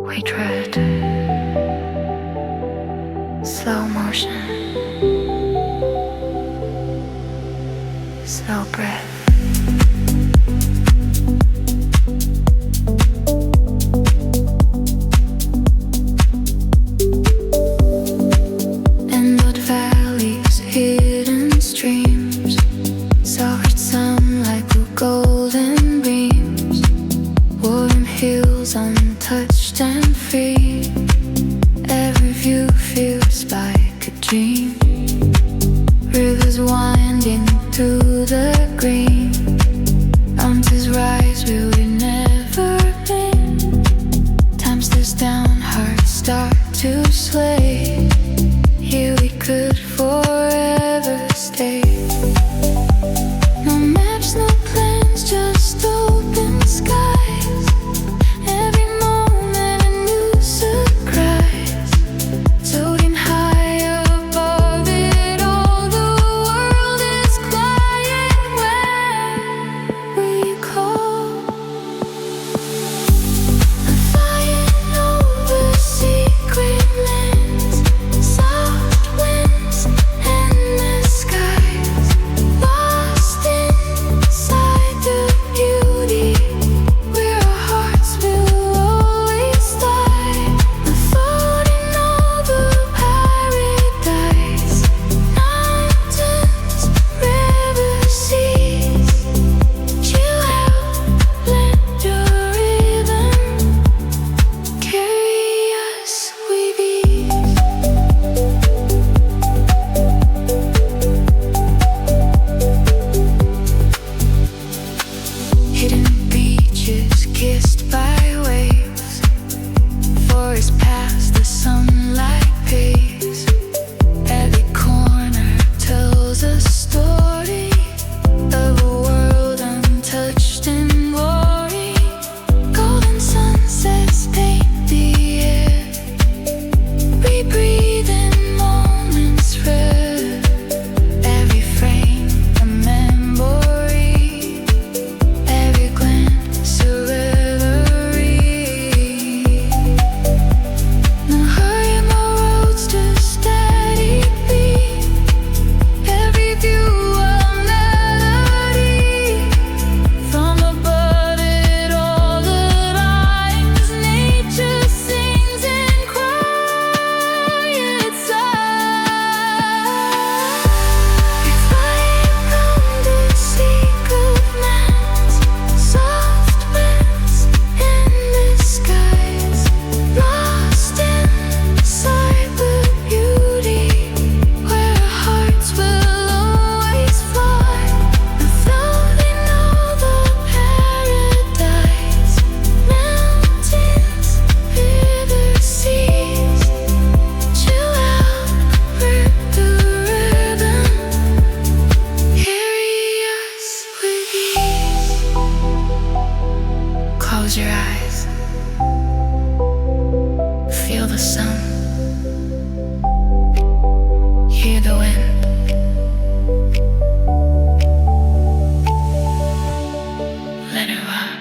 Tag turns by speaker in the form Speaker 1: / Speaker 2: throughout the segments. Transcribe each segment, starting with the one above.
Speaker 1: We tread slow motion, slow breath. Endless valleys, hidden streams, soft sunlight through golden beams, warm hills untouched and free. Every view feels like a dream. Rivers winding through the green, mountains rise where we never been. Time stares down, hearts start to slay. Here we could forever stay. No maps, no plans, just open skies. Every moment a new surprise. Floating high above it all, the world is quiet when we call. I'm flying over secret lands, soft winds, endless skies, lost inside the beauty where our hearts will always lie. I'm floating over paradise, mountains, rivers, seas. Chill out, let your rhythm carry us with ease. Hidden beaches kissed by waves, forests past the sunlight pays. Every corner tells a story of a world untouched in glory. Golden sunsets paint the air. We breathe in moments rare. Every frame a memory, every glance a reverie. No hurry, no roads to steady beat. Every view a melody. From above it all, the lines nature sings in quiet sight. We're flying under secret lands, soft winds, endless skies, lost inside the beauty where our hearts will always fly. I'm floating over paradise, mountains, rivers, seas. Chill out, let the rhythm carry us with ease. Close your eyes, feel the sun, hear the wind. Let it run.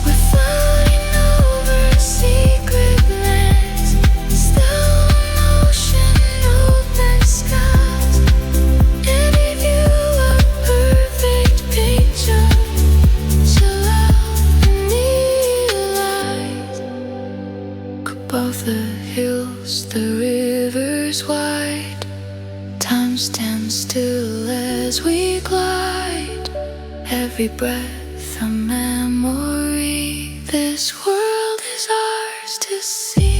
Speaker 1: We're flying over secret lands, still ocean, open skies. Every view a perfect picture. Chill out and realize. Above the hills, the rivers wide. Time stands still as we glide. Every breath a memory. This world is ours to see.